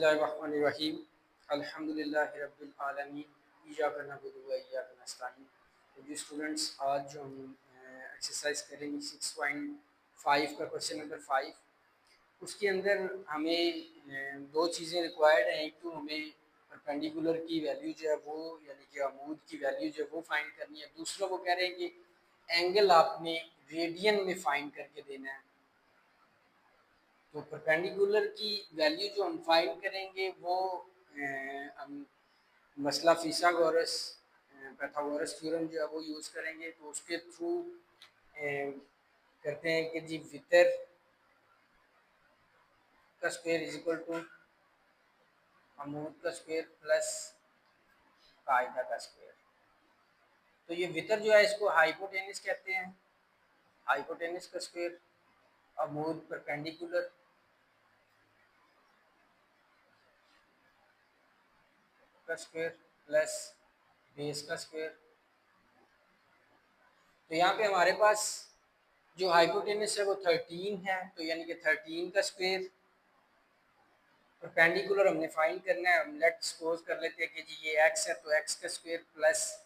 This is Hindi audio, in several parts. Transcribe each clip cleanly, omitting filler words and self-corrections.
बिस्मिल्लाहिर्रहमानिर्रहीम अल्हम्दुलिल्लाहि रब्बिल आलमीन इय्याका नअबुदु व इय्याका नस्तईन। तो जी स्टूडेंट्स, आज जो हम एक्सरसाइज करेंगे 6.5 का क्वेश्चन नंबर 5, उसके अंदर हमें दो चीज़ें रिक्वायर्ड हैं। एक तो हमें परपेंडिकुलर की वैल्यू जो है वो, यानी कि अमूद की वैल्यू जो है वो फाइंड करनी है। दूसरा वो कह रहे हैं कि एंगल आपने रेडियन में फाइंड करके देना है। तो परपेंडिकुलर की वैल्यू जो हम फाइंड करेंगे वो हम मसला फिसागोरस पैथागोरस थ्योरम जो है वो यूज़ करेंगे। तो उसके थ्रू करते हैं कि जी वितर का स्क्वायर इज इक्वल टू अमूद का स्क्वायर प्लस कायदा का स्क्वायर। तो ये वितर जो है इसको हाइपोटेनस कहते हैं, हाइपोटेनस का स्क्वायर, अमूद परपेंडिकुलर का स्क्वायर प्लस बेस का स्क्वायर। तो यहाँ पे हमारे पास जो हाइपोटेनस है वो 13 है, तो यानी कि 13 का स्क्वायर। परपेंडिकुलर हमने फाइंड करना है। हम लेट सपोज कर लेते हैं कि जी ये x है, तो x का स्क्वायर प्लस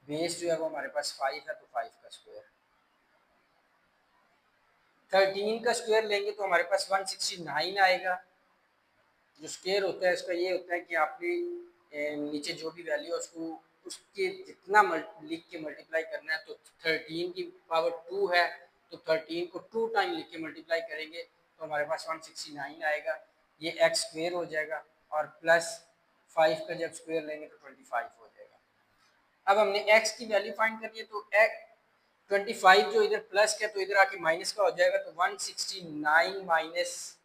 बेस जो है वो हमारे पास 5 है, तो 5 का स्क्वायर। 13 का स्क्वायर लेंगे तो हमारे पास 169 आएगा। जो स्क्वायर होता है इसका ये होता है कि आपने नीचे जो भी वैल्यू है उसको उसके जितना लिख के मल्टीप्लाई करना है। तो 13 की पावर 2 है, तो 13 को 2 टाइम लिख के मल्टीप्लाई करेंगे तो हमारे पास 169 आएगा। ये एक्स स्क्वायर हो जाएगा और प्लस 5 का जब स्क्वायर लेंगे तो 25 हो जाएगा। अब हमने एक्स की वैल्यू फाइंड करनी है, तो 25 जो इधर प्लस का तो इधर आके माइनस का हो जाएगा। तो 169 minus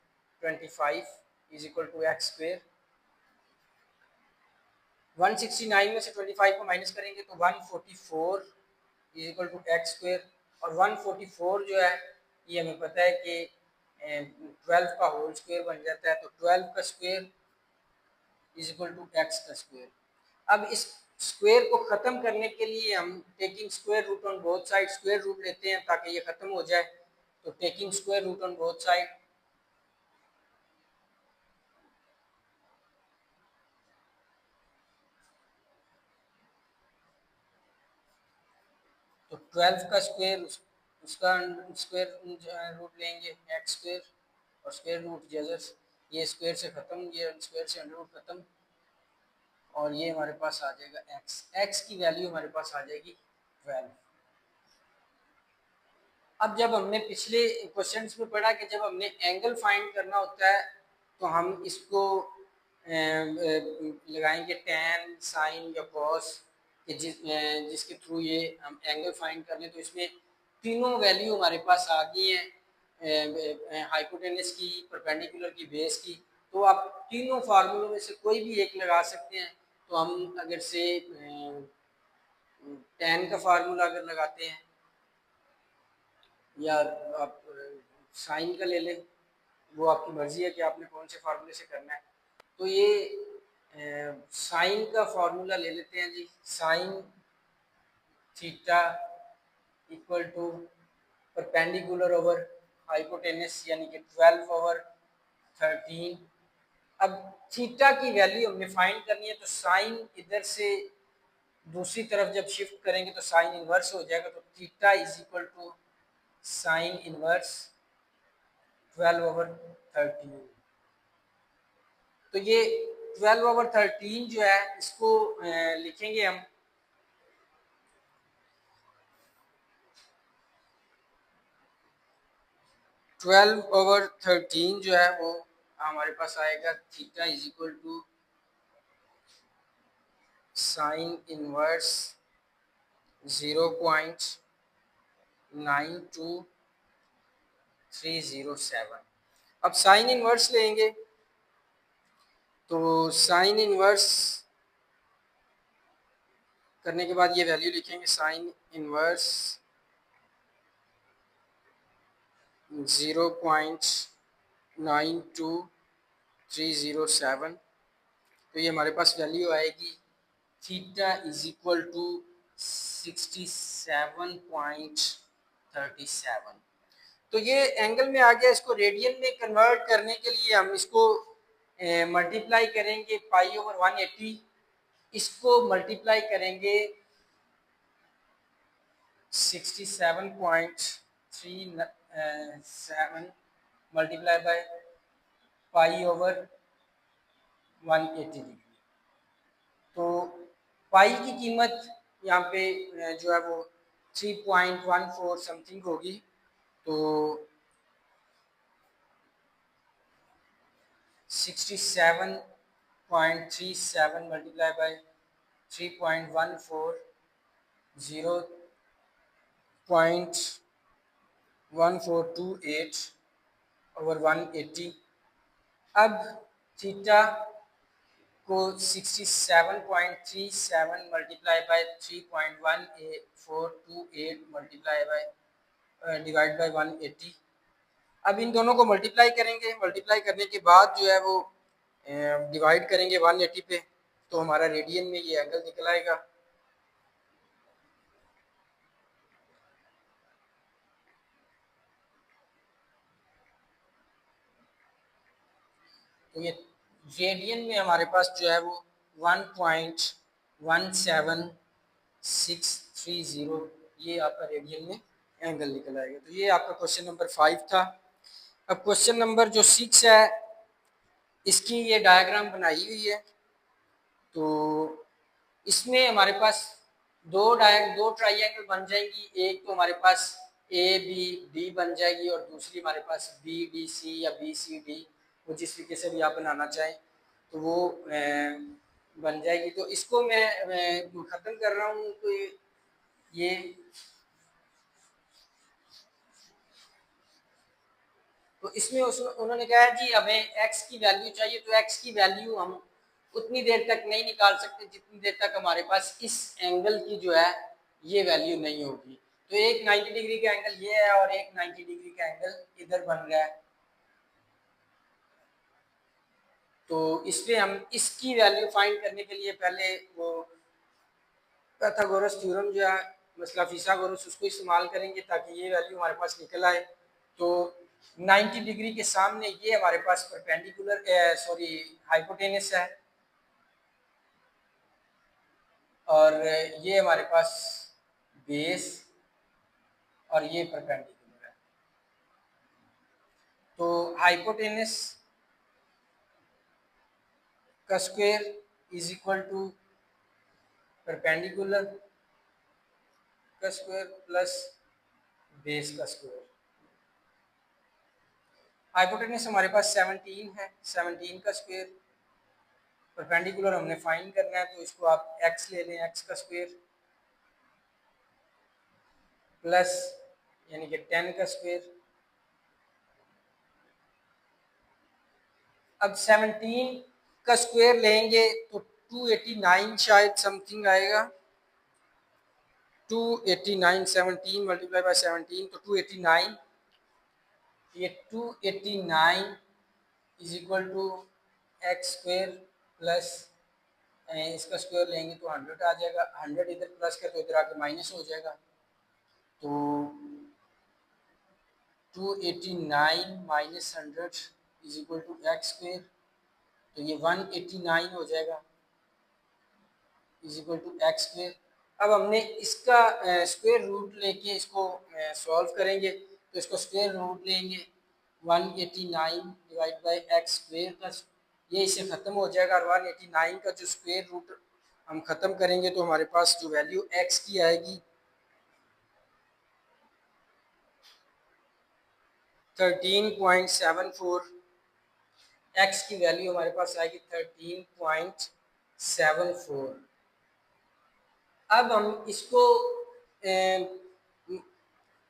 25 is equal to x square. 169 में से 25 को माइनस करेंगे तो 144 is equal to x square. और 144 जो है ये हमें पता है कि 12 का होल स्क्वायर बन जाता है। तो 12 का square is equal to x का स्क्वायर। अब इस स्क्वायर को ख़त्म करने के लिए हम taking square root on both side square root लेते हैं ताकि ये ख़त्म हो जाए। तो taking square root on both side, तो 12 का स्क्वायर उसका स्क्वायर रूट लेंगे एक्स स्क्वायर, और स्क्वायर रूट जजस ये स्क्वायर से ख़त्म, ये स्क्वायर से अंडर रूट ख़त्म, और ये हमारे पास आ जाएगा एक्स। एक्स की वैल्यू हमारे पास आ जाएगी 12। अब जब हमने पिछले क्वेश्चंस में पढ़ा कि जब हमने एंगल फाइंड करना होता है तो हम इसको लगाएंगे टैन, साइन या कॉस कि जिसके थ्रू ये हम एंगल फाइंड कर लें। तो इसमें तीनों वैल्यू हमारे पास आ गई हैं, हाइपोटेनस की, परपेंडिकुलर की, बेस की। तो आप तीनों फार्मूलों में से कोई भी एक लगा सकते हैं। तो हम अगर से टैन का फार्मूला अगर लगाते हैं या आप साइन का ले लें, वो आपकी मर्ज़ी है कि आपने कौन से फार्मूले से करना है। तो ये साइन का फार्मूला ले लेते हैं जी। Sine theta equal to perpendicular over hypotenuse यानी कि 12 ओवर 13। अब थीटा की वैल्यू हमने फाइंड करनी है, तो साइन इधर से दूसरी तरफ जब शिफ्ट करेंगे तो साइन इनवर्स हो जाएगा। तो theta is equal to sine inverse 12 over 13। तो ये 12 ओवर 13 जो है इसको लिखेंगे हम 12 ओवर 13 जो है वो हमारे पास आएगा theta is equal to sine inverse 0.92307। अब साइन इनवर्स लेंगे तो साइन इनवर्स करने के बाद ये वैल्यू लिखेंगे साइन इनवर्स 0.92307। तो ये हमारे पास वैल्यू आएगी थीटा इज इक्वल टू 67.37। तो ये एंगल में आ गया। इसको रेडियन में कन्वर्ट करने के लिए हम इसको मल्टीप्लाई करेंगे पाई ओवर 180, इसको मल्टीप्लाई करेंगे 67.37 multiply by pi over 180 degree. तो पाई की कीमत यहाँ पे जो है वो 3.14 समथिंग होगी। तो 67.37 मल्टीप्लाई बाय 3.14 0.1428 ओवर 180। अब थीटा को 67.37 multiply by 3.1428 multiply by divide by 180। अब इन दोनों को मल्टीप्लाई करेंगे, मल्टीप्लाई करने के बाद जो है वो डिवाइड करेंगे 180 पे, तो हमारा रेडियन में ये एंगल निकल आएगा। तो ये रेडियन में हमारे पास जो है वो 1.17630 ये आपका रेडियन में एंगल निकल आएगा। तो ये आपका क्वेश्चन नंबर 5 था। अब क्वेश्चन नंबर जो 6 है, इसकी ये डायग्राम बनाई हुई है। तो इसमें हमारे पास दो ट्राइंगल बन जाएंगी। एक तो हमारे पास ए बी डी बन जाएगी और दूसरी हमारे पास बी डी सी या बी सी डी, वो जिस तरीके से भी आप बनाना चाहें तो वो बन जाएगी। तो इसको मैं ख़त्म कर रहा हूँ। तो ये तो इसमें उन्होंने कहा है जी हमें x की वैल्यू चाहिए। तो x की वैल्यू हम उतनी देर तक नहीं निकाल सकते जितनी देर तक हमारे पास इस एंगल की जो है ये वैल्यू नहीं होगी। तो एक 90 डिग्री का एंगल ये है और एक 90 डिग्री का एंगल इधर बन रहा है। तो इस पे हम इसकी वैल्यू फाइंड करने के लिए पहले वो पाइथागोरस थ्योरम जो है मसला फिसागोरस उसको इस्तेमाल करेंगे ताकि ये वैल्यू हमारे पास निकल आए। तो 90 डिग्री के सामने ये हमारे पास परपेंडिकुलर हाइपोटेनस है और ये हमारे पास बेस और ये परपेंडिकुलर है। तो हाइपोटेनस का square is equal to perpendicular का स्क्वायर प्लस बेस का स्क्वायर। हाइपोटेनस हमारे पास 17 है, 17 का स्क्वायर। परपेंडिकुलर हमने फाइंड करना है तो इसको आप x ले लें, x का स्क्वायर प्लस यानी कि 10 का स्क्वायर। अब 17 का स्क्वायर लेंगे तो 289 शायद समथिंग आएगा। 289 17 मल्टीप्लाई बाय 17 तो 289। ये 289 is equal to x square plus इसका स्क्वायर लेंगे तो 100 आ जाएगा। 100 इधर प्लस का तो इधर आके माइनस हो जाएगा। तो 289 minus 100 is equal to x square. तो ये 189 हो जाएगा is equal to x square. अब हमने इसका स्क्वायर रूट लेके इसको सॉल्व करेंगे। तो इसको स्क्वायर रूट लेंगे 189 डिवाइड बाई एक्स स्क्वायर का, ये इससे ख़त्म हो जाएगा। और 189 का जो स्क्वायर रूट हम ख़त्म करेंगे तो हमारे पास जो वैल्यू एक्स की आएगी 13.74। एक्स की वैल्यू हमारे पास आएगी 13.74। अब हम इसको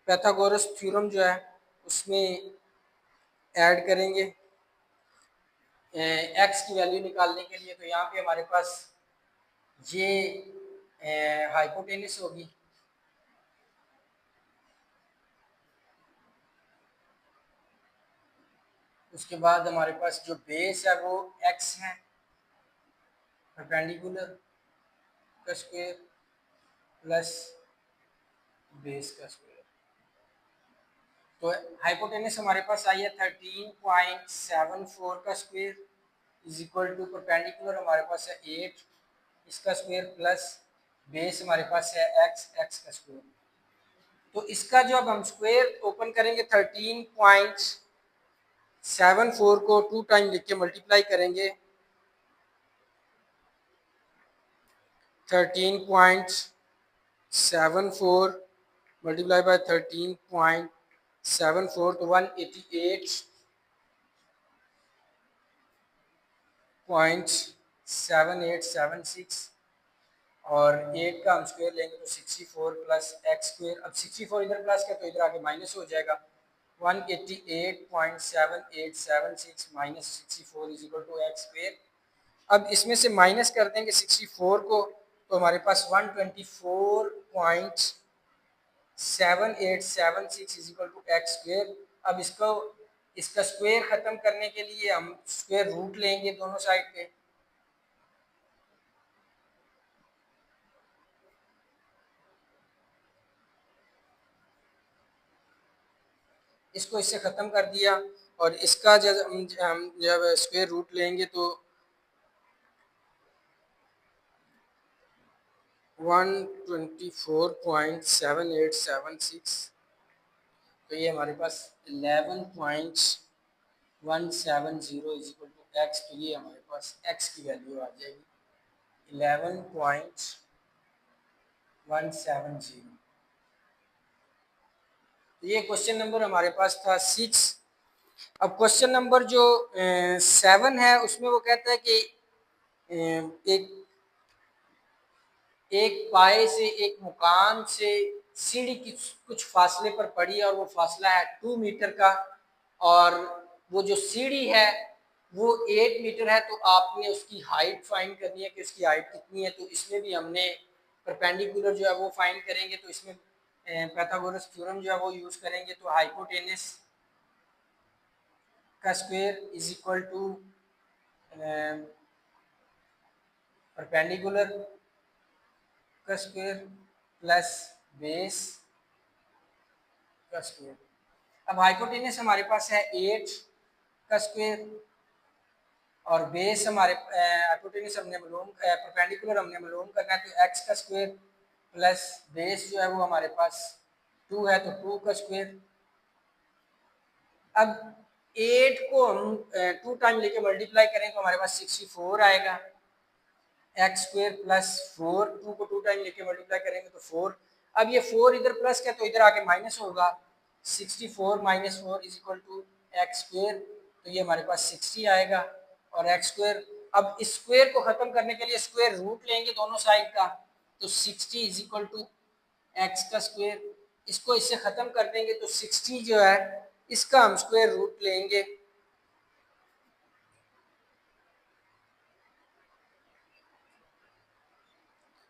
पाइथागोरस थ्योरम जो है उसमें ऐड करेंगे एक्स की वैल्यू निकालने के लिए। तो यहाँ पे हमारे पास ये हाइपोटेनस होगी, उसके बाद हमारे पास जो बेस है वो एक्स है, परपेंडिकुलर का स्क्वायर प्लस बेस का स्क्वायर। तो हाइपोटेनस हमारे पास आई है 13.74 का square is equal to perpendicular हमारे पास है 8 इसका स्क्वायर प्लस बेस हमारे पास है एक्स का स्क्वायर। तो इसका जो अब हम स्क्वायर ओपन करेंगे 13.74 को 2 टाइम लिख के मल्टीप्लाई करेंगे 13.74 मल्टीप्लाई बाय 13.74 तो 188.7876 और 8 का हम स्क्वायर लेंगे तो 64 प्लस एक्स स्क्वायर। अब 64 इधर प्लस का तो इधर आके माइनस हो जाएगा 188.7876 minus 64 is equal to x square. अब इसमें से माइनस कर देंगे 64 को तो हमारे पास 124.7876 is equal to x square. अब इसका स्क्वायर खत्म करने के लिए हम स्क्वायर रूट लेंगे दोनों साइड पे। इसको इससे ख़त्म कर दिया और इसका जब हम जब स्क्वायर रूट लेंगे तो 124.7876 तो ये हमारे पास 11.170 इज इक्वल टू एक्स। तो ये हमारे पास एक्स की वैल्यू आ जाएगी 11.170। तो ये क्वेश्चन नंबर हमारे पास था 6। अब क्वेश्चन नंबर जो 7 है उसमें वो कहता है कि एक पाए से एक मुकाम से सीढ़ी की कुछ फासले पर पड़ी और वो फासला है 2 मीटर का और वो जो सीढ़ी है वो 8 मीटर है। तो आपने उसकी हाइट फाइंड करनी है कि उसकी हाइट कितनी है। तो इसमें भी हमने परपेंडिकुलर जो है वो फाइंड करेंगे। तो इसमें पाइथागोरस थ्योरम जो है वो यूज़ करेंगे। तो हाइपोटेनस का square is equal to perpendicular का स्क्वायर प्लस बेस का स्क्वायर। अब हाइपोटेनस हमारे पास है 8 का स्क्वायर और बेस हमारे हाइपोटेनस हमने मालूम परपेंडिकुलर हमने मालूम करना है। तो एक्स का स्क्वायर प्लस बेस जो है वो हमारे पास 2 है तो 2 का स्क्वायर। अब 8 को हम 2 टाइम लेके मल्टीप्लाई करें तो हमारे पास 64 आएगा एक्स स्क्वायर प्लस 4। 2 को 2 टाइम लेके मल्टीप्लाई करेंगे तो 4। अब ये 4 इधर प्लस का तो इधर आके माइनस होगा 64 minus 4 is equal to x square. तो ये हमारे पास 60 आएगा और एक्स स्क्वायर। अब इस स्क्वायर को खत्म करने के लिए स्क्वायर रूट लेंगे दोनों साइड का तो 60 इज इक्वल टू एक्स का स्क्वायर। इसको इससे खत्म कर देंगे तो 60 जो है इसका हम स्क्वायर रूट लेंगे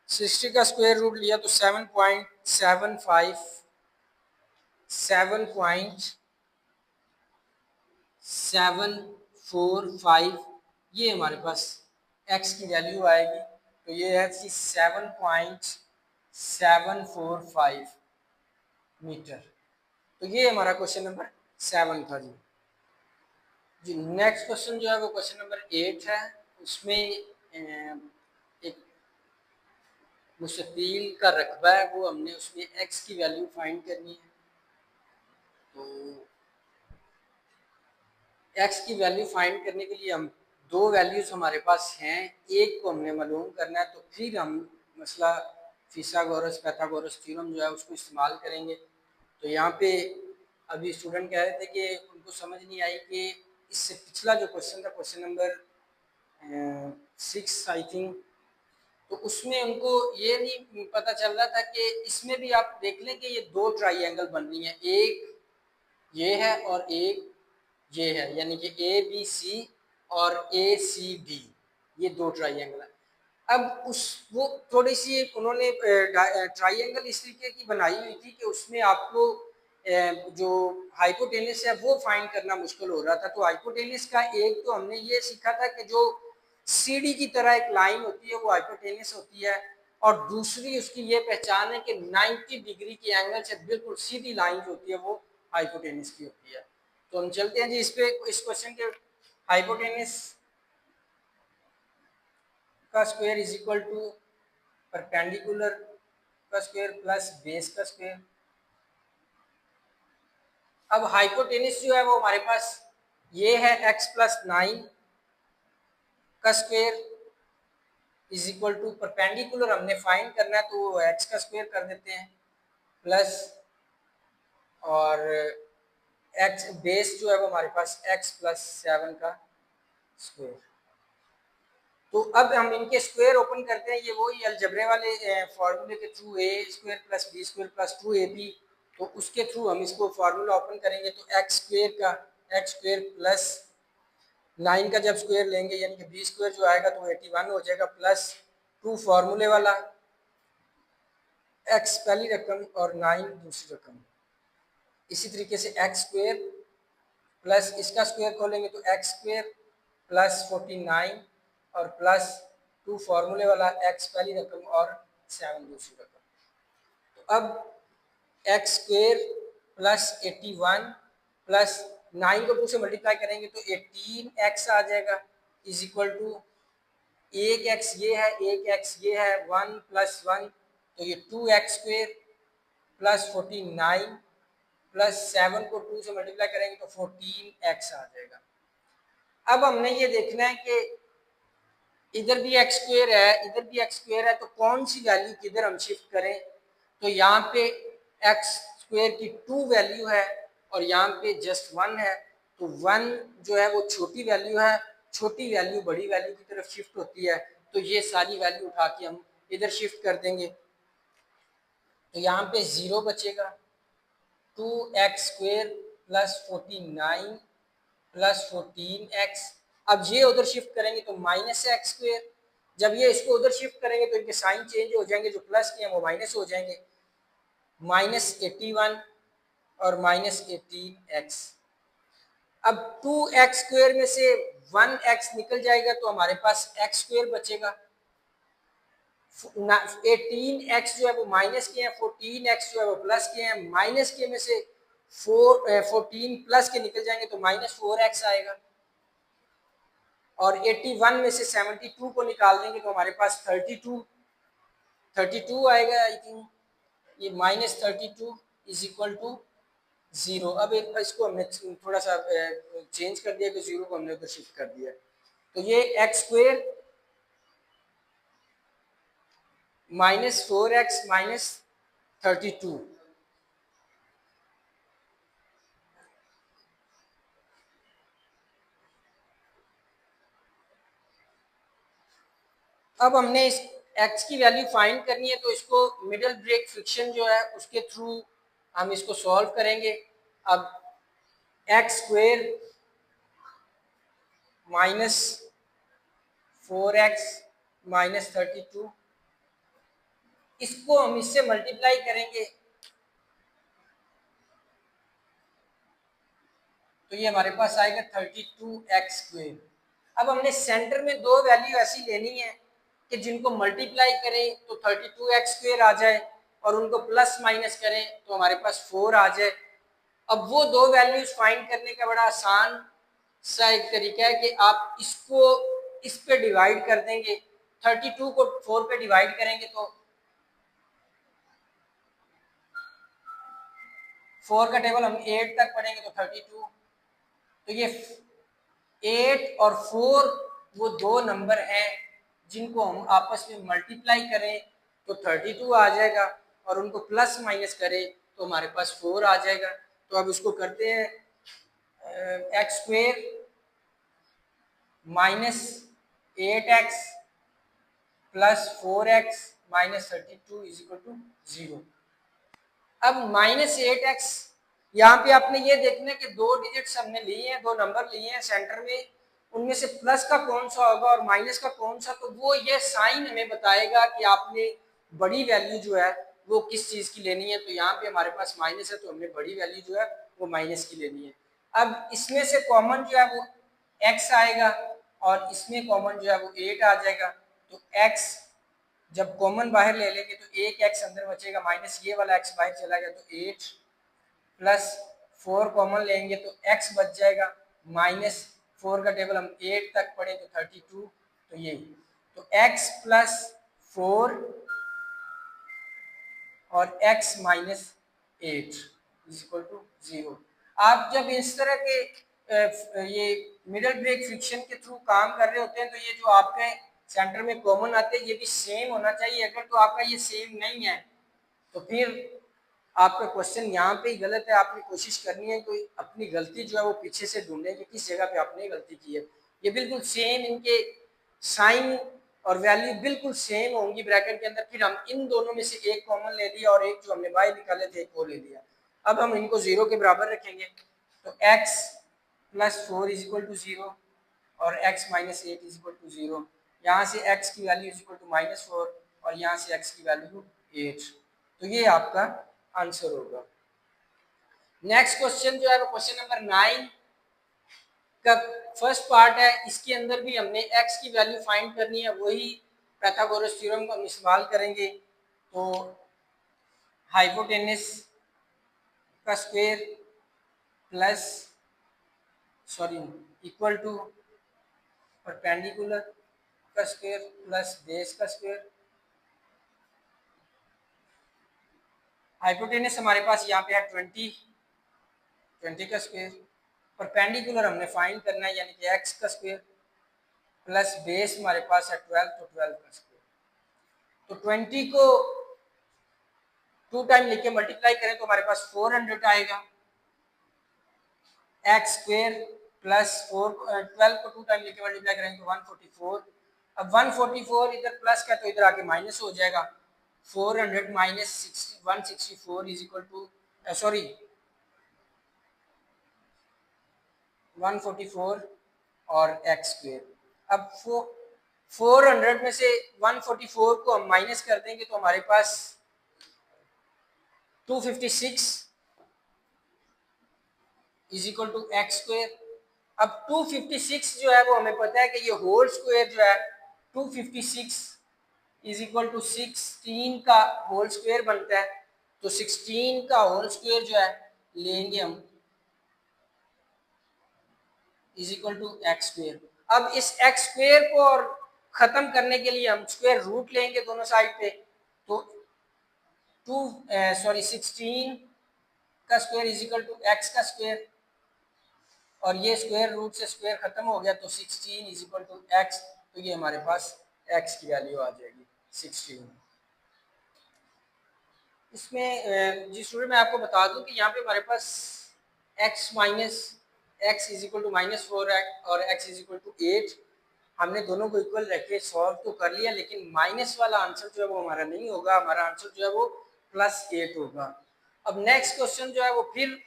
60 का स्क्वायर रूट लिया तो 7.745 ये हमारे पास x की वैल्यू आएगी। तो ये है 7.745 मीटर। तो ये हमारा क्वेश्चन नंबर 7 था जी। नेक्स्ट क्वेश्चन जो है वो क्वेश्चन नंबर 8 है। उसमें एक मुस्ततील का रकबा है वो हमने उसमें x की वैल्यू फाइंड करनी है। तो x की वैल्यू फाइंड करने के लिए हम दो वैल्यूज हमारे पास हैं, एक को हमने मालूम करना है। तो फिर हम मसला फिसागोरस पैथागोरस थ्योरम जो है उसको इस्तेमाल करेंगे। तो यहाँ पे अभी स्टूडेंट कह रहे थे कि उनको समझ नहीं आई कि इससे पिछला जो क्वेश्चन था क्वेश्चन नंबर 6 आई थिंक, तो उसमें उनको ये नहीं पता चल रहा था कि इसमें भी आप देख लें कि ये दो ट्राइंगल बन रही हैं, एक ये है और एक ये है, यानी कि ए बी सी और ए सी डी ये दो ट्राइंगल है। अब उस वो थोड़ी सी उन्होंने ट्राइंगल इस तरीके की बनाई हुई थी कि उसमें आपको जो हाइपोटेनस है वो फाइंड करना मुश्किल हो रहा था। तो हाइपोटेनस का एक तो हमने ये सीखा था कि जो सीढ़ी की तरह एक लाइन होती है वो हाइपोटेनस होती है और दूसरी उसकी ये पहचान है कि 90 डिग्री के एंगल से बिल्कुल सीधी लाइन जो होती है वो हाइपोटेनस की होती है। तो हम चलते हैं जी इस पे, इस क्वेश्चन के हाइपोटेनस का square is equal to perpendicular का स्क्वायर प्लस बेस का स्क्वायर। अब हाइपोटेनिस जो है वो हमारे पास ये है x प्लस 9 का square is equal to perpendicular हमने फाइंड करना है तो वो x का स्क्वायर कर देते हैं प्लस और x बेस जो है वो हमारे पास x प्लस 7 का स्क्वायर। तो अब हम इनके स्क्वायर ओपन करते हैं, ये वही अलजबरे वाले फॉर्मूले के through A square plus B square plus 2ab, तो उसके थ्रू हम इसको फार्मूला ओपन करेंगे तो एक्स स्क्वायर प्लस 9 का जब स्क्वायर लेंगे यानी कि बी स्क्वायर जो आएगा तो 81 हो जाएगा प्लस 2 फार्मूले वाला एक्स पहली रकम और 9 दूसरी रकम। इसी तरीके से एक्स स्क्वायर प्लस इसका स्क्वायर खोलेंगे तो एक्स स्क्वायर प्लस 49 और प्लस 2 फार्मूले वाला एक्स पहली रकम और 7 दूसरी रकम। तो अब एक्स स्क्वायर प्लस 81 प्लस 9 को 2 से मल्टीप्लाई करेंगे तो 18x आ जाएगा इज इक्वल टू एक एक्स ये है, एक एक्स ये है, 1 प्लस 1 तो ये 2x स्क्वायर प्लस 49 प्लस 7 को 2 से मल्टीप्लाई करेंगे तो 14x आ जाएगा। अब हमने ये देखना है कि इधर भी एक्स स्क्वायर है, इधर भी एक्स स्क्वायर है, तो कौन सी वैल्यू किधर हम शिफ्ट करें। तो यहाँ पे एक्स स्क्वायर की 2 वैल्यू है और यहाँ पे जस्ट 1 है, तो 1 जो है वो छोटी वैल्यू है, छोटी वैल्यू बड़ी वैल्यू की तरफ शिफ्ट होती है, तो ये सारी वैल्यू उठा के हम इधर शिफ्ट कर देंगे। तो यहाँ पे 0 बचेगा, 2x square plus 49 plus 14x। अब ये उधर शिफ्ट करेंगे तो माइनस एक्स स्क्वायर, जब ये इसको उधर शिफ्ट करेंगे तो इनके साइन चेंज हो जाएंगे, जो प्लस के हैं वो माइनस हो जाएंगे, माइनस 81 और माइनस 18x। अब 2x स्क्वायर में से 1x निकल जाएगा तो हमारे पास x स्क्वायर बचेगा। 18x जो है वो माइनस के हैं, 14x जो है वो प्लस के हैं, माइनस के में से 14 प्लस के निकल जाएंगे तो माइनस 4x आएगा और 81 में से 72 को निकाल देंगे तो हमारे पास 32 आएगा। आई थिंक ये माइनस 32 इज इक्वल टू 0। अब इसको हमने थोड़ा सा चेंज कर दिया कि 0 को हमने उधर शिफ्ट कर दिया, तो ये x square minus 4x minus 32। अब हमने इस x की वैल्यू फाइंड करनी है तो इसको मिडल ब्रेक फ्रिक्शन जो है उसके थ्रू हम इसको सॉल्व करेंगे। अब x square minus 4x minus 32 इसको हम इससे मल्टीप्लाई करेंगे तो ये हमारे पास आएगा 32x स्क्वायर। अब हमने सेंटर में दो वैल्यू ऐसी लेनी है कि जिनको मल्टीप्लाई करें तो 32x स्क्वायर आ जाए और उनको प्लस माइनस करें तो हमारे पास 4 आ जाए। अब वो दो वैल्यूज फाइंड करने का बड़ा आसान सा एक तरीका है कि आप इसको इस पे डिवाइड कर देंगे, 32 को 4 पे डिवाइड करेंगे तो 4 का टेबल हम 8 तक पढ़ेंगे तो 32, तो ये 8 और 4 वो दो नंबर हैं जिनको हम आपस में मल्टीप्लाई करें तो 32 आ जाएगा और उनको प्लस माइनस करें तो हमारे पास 4 आ जाएगा। तो अब इसको करते हैं, x square minus 8x plus 4x minus 32 is equal to 0। अब माइनस 8x यहाँ पे आपने ये देखना है कि दो डिजिट्स हमने लिए हैं, दो नंबर लिए हैं सेंटर में, उनमें से प्लस का कौन सा होगा और माइनस का कौन सा, तो वो ये साइन हमें बताएगा कि आपने बड़ी वैल्यू जो है वो किस चीज़ की लेनी है। तो यहाँ पे हमारे पास माइनस है तो हमने बड़ी वैल्यू जो है वो माइनस की लेनी है। अब इसमें से कॉमन जो है वो x आएगा और इसमें कॉमन जो है वो 8 आ जाएगा, तो x जब कॉमन बाहर ले लेंगे तो एक x अंदर बचेगा, माइनस ये वाला x बाहर चला गया तो 8 प्लस 4 कॉमन लेंगे तो x बच जाएगा, माइनस 4 का टेबल हम 8 तक पढ़े तो 32, तो ये तो x प्लस 4 और x minus 8 is equal to 0। आप जब इस तरह के ये मिडल ब्रेक फ्रिक्शन के थ्रू काम कर रहे होते हैं तो ये जो आपके सेंटर में कॉमन आते हैं ये भी सेम होना चाहिए। अगर तो आपका ये सेम नहीं है तो फिर आपका क्वेश्चन यहाँ पे ही गलत है। आपने कोशिश करनी है कोई अपनी गलती जो है वो पीछे से ढूंढने की किस जगह पे आपने गलती की है। ये बिल्कुल सेम, इनके साइन और वैल्यू बिल्कुल सेम होंगी ब्रैकेट के अंदर। फिर हम इन दोनों में से एक कॉमन ले लिया और एक जो हमने y निकाले थे एक वो ले लिया। अब हम इनको 0 के बराबर रखेंगे तो x plus 4 is equal to 0 और x minus 8 is equal to 0। यहाँ से x की value is equal to minus 4 और यहाँ से x की वैल्यू 8। तो ये आपका आंसर होगा। नेक्स्ट क्वेश्चन जो है वो क्वेश्चन नंबर 9 का फर्स्ट पार्ट है। इसके अंदर भी हमने x की वैल्यू फाइंड करनी है, वही पाइथागोरस थ्योरम को हम इस्तेमाल करेंगे। तो हाइपोटेनस का square plus equal to perpendicular का स्क्वायर प्लस बेस का स्क्वायर। हाइपोटेनस हमारे पास यहाँ पे है 20 का स्क्वायर, परपेंडिकुलर हमने फाइंड करना है यानी कि x का स्क्वायर प्लस बेस हमारे पास है 12 तो 12 का स्क्वायर। तो 20 को 2 टाइम लेके मल्टीप्लाई करें तो हमारे पास 400 आएगा। एक्स स्क्वायर प्लस 12 को 2 टाइम लेके मल्टीप्लाई करेंगे तो 144। अब 144 इधर प्लस का तो इधर आके माइनस हो जाएगा। 400 माइनस 164 इज इक्वल टू 144 और एक्स स्क्वायर। अब 400 में से 144 को हम माइनस कर देंगे तो हमारे पास 256 is equal to x square. अब 256 जो है वो हमें पता है कि ये होल स्क्वायर जो है 256 इज इक्वल टू 16 का होल स्क्वायर बनता है। तो 16 का होल स्क्वायर जो है लेंगे हम is equal to x square. अब इस एक्स स्क्वायर को और खत्म करने के लिए हम स्क्वायर रूट लेंगे दोनों साइड पे। तो 16 का square is equal to x का स्क्वायर और ये स्क्वायर रूट से स्क्वायर खत्म हो गया तो 16 इज इक्वल टू एक्स। तो ये हमारे पास एक्स की वैल्यू आ जाएगी 16। इसमें जी स्टूडेंट मैं आपको बता दूं कि यहाँ पे हमारे पास x minus x is equal to -4 और x इज इक्वल टू 8 हमने दोनों को इक्वल रख के सॉल्व तो कर लिया, लेकिन माइनस वाला आंसर जो है वो हमारा नहीं होगा। हमारा आंसर जो है वो +8 होगा। अब नेक्स्ट क्वेश्चन जो है वो फिर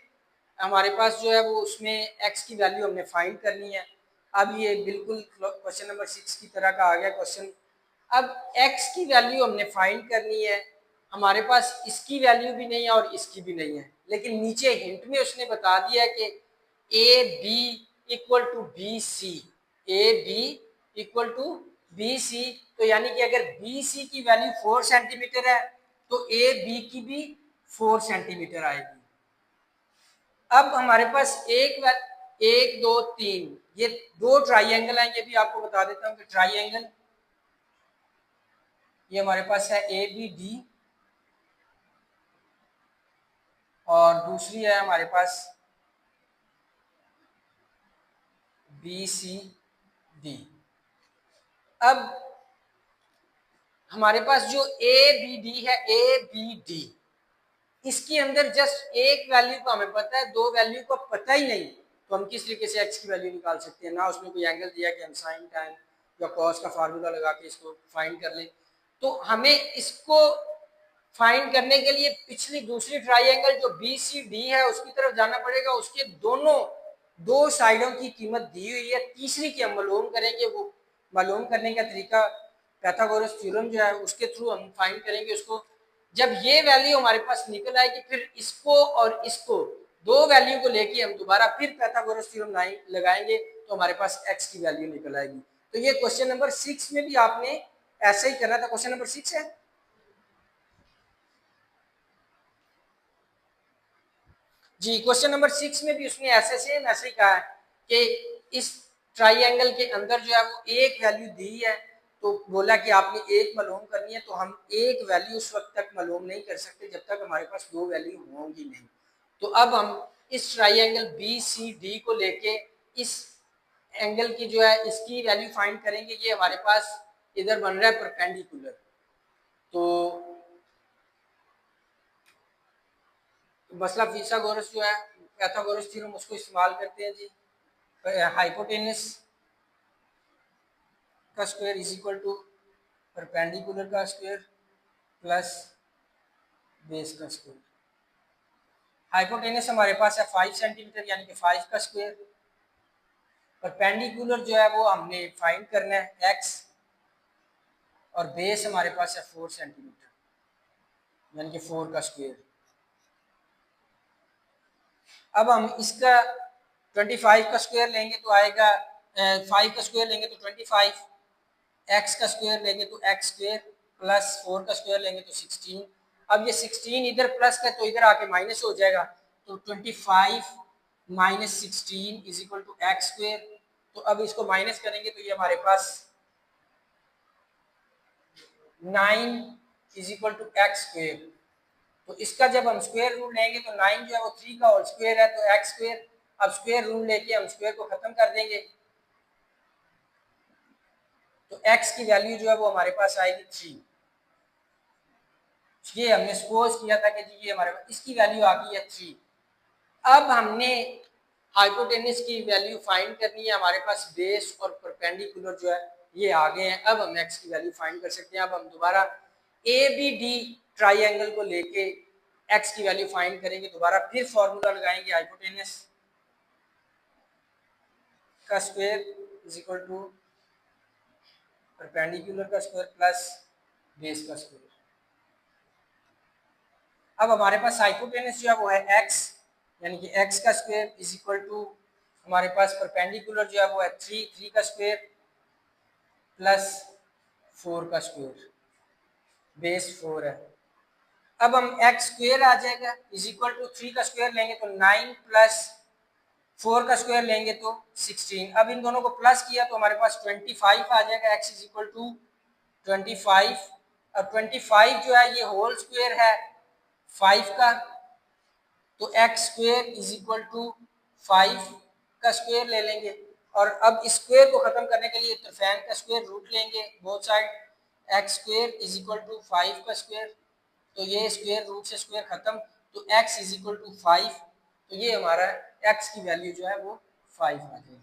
हमारे पास जो है वो उसमें x की वैल्यू हमने फाइंड करनी है। अब ये बिल्कुल क्वेश्चन नंबर 6 की तरह का आ गया क्वेश्चन। अब x की वैल्यू हमने फाइंड करनी है। हमारे पास इसकी वैल्यू भी नहीं है और इसकी भी नहीं है, लेकिन नीचे हिंट में उसने बता दिया है कि A B equal to B C, A B equal to B C. तो यानी कि अगर बी सी की वैल्यू 4 सेंटीमीटर है तो ए बी की भी 4 सेंटीमीटर आएगी। अब हमारे पास एक दो तीन ये दो ट्राइंगल हैं। ये भी आपको बता देता हूँ कि ट्राइंगल ये हमारे पास है ए बी डी और दूसरी है हमारे पास बी सी डी। अब हमारे पास जो ए बी डी है, ए बी डी, इसके अंदर जस्ट एक वैल्यू को हमें पता है, दो वैल्यू को पता ही नहीं, तो हम किस तरीके से एक्स की वैल्यू निकाल सकते हैं। ना उसमें कोई एंगल दिया कि हम साइन टाइम या कॉस का फार्मूला लगा के इसको फाइंड कर लें। तो हमें इसको फाइंड करने के लिए पिछली दूसरी ट्राइंगल जो बी सी डी है उसकी तरफ जाना पड़ेगा। उसके दोनों दो साइडों की कीमत दी हुई है, तीसरी की हम मालूम करेंगे। वो मालूम करने का तरीका पाइथागोरस थ्योरम जो है उसके थ्रू हम फाइंड करेंगे उसको। जब ये वैल्यू हमारे पास निकल आएगी फिर इसको और इसको दो वैल्यू को लेके हम दोबारा फिर पाइथागोरस थ्योरम लगाएंगे तो हमारे पास x की वैल्यू निकल आएगी। तो ये क्वेश्चन नंबर 6 में भी आपने ऐसे ही करना था। क्वेश्चन नंबर 6 है जी। क्वेश्चन नंबर 6 में भी उसने ऐसे सेम ही कहा है कि इस ट्राइंगल के अंदर जो है वो एक वैल्यू दी है तो बोला कि आपने एक मालूम करनी है, तो हम एक वैल्यू उस वक्त तक मालूम नहीं कर सकते जब तक हमारे पास दो वैल्यू होंगी नहीं। तो अब हम इस ट्राइंगल बी सी डी को लेके इस एंगल की जो है इसकी वैल्यू फाइंड करेंगे। ये हमारे पास इधर बन रहा है परपेंडिकुलर। तो मसला फिसागोरस जो है, पैथागोरस थ्योरम, उसको इस्तेमाल करते हैं जी। हाइपोटेनस का square is equal to perpendicular का स्क्वायर प्लस बेस का स्क्वायर। हाइपोटेनस हमारे पास है 5 सेंटीमीटर यानी कि 5 का स्क्वायर। परपेंडिकुलर जो है वो हमने फाइंड करना है x, और बेस हमारे पास है 4 सेंटीमीटर यानी कि 4 का स्क्वायर। अब हम इसका 25 का स्क्वायर लेंगे तो आएगा 5 का स्क्वायर लेंगे तो 25, x का स्क्वायर लेंगे तो x स्क्वायर प्लस 4 का स्क्वायर लेंगे तो 16। अब ये 16 इधर प्लस का तो इधर आके माइनस हो जाएगा, तो 25 minus 16 is equal to x square. तो अब इसको माइनस करेंगे तो ये हमारे पास 9 is equal to x square. तो इसका जब हम स्क्वायर रूट लेंगे तो 9 जो है वो 3 का होल स्क्वायर है, तो एक्स स्क्वायर। अब स्क्वायर रूट लेके हम स्क्वायर को खत्म कर देंगे, तो x की वैल्यू जो है वो हमारे पास आएगी 3। ये हमने सपोज किया था कि जी ये हमारे पास इसकी वैल्यू आ गई है 3। अब हमने हाइपोटेनस की वैल्यू फाइंड करनी है। हमारे पास बेस और परपेंडिकुलर जो है ये आ गए हैं। अब हम x की वैल्यू फाइंड कर सकते हैं। अब हम दोबारा ए बी डी ट्राइंगल को लेके x की वैल्यू फाइंड करेंगे, दोबारा फिर फॉर्मूला लगाएंगे हाइपोटेनस का square is equal to perpendicular का स्क्वायर प्लस बेस का स्क्वायर। अब हमारे पास हाइपोटेनस जो है वो है x, यानी कि x का स्क्वायर इज इक्वल टू हमारे पास परपेंडिकुलर जो है वो है 3 का स्क्वायर प्लस 4 का स्क्वायर, बेस 4 है। अब हम x स्क्वायर आ जाएगा इज इक्वल टू 3 का स्क्वायर लेंगे तो 9 प्लस 4 का स्क्वायर लेंगे तो 16। अब इन दोनों को प्लस किया तो हमारे पास 25 आ जाएगा, x इज इक्वल टू 25। अब 25 जो है ये होल स्क्वायर है 5 का, तो x square is equal to 5 का स्क्वायर ले लेंगे। और अब इस स्क्वायर को खत्म करने के लिए तरफेन का स्क्वायर रूट लेंगे both side. X square is equal to 5 का स्क्वायर, तो ये स्क्वायर रूट से स्क्वायर खत्म, तो x इज इक्वल टू 5। तो ये हमारा x की वैल्यू जो है वो 5 आ जाएगी।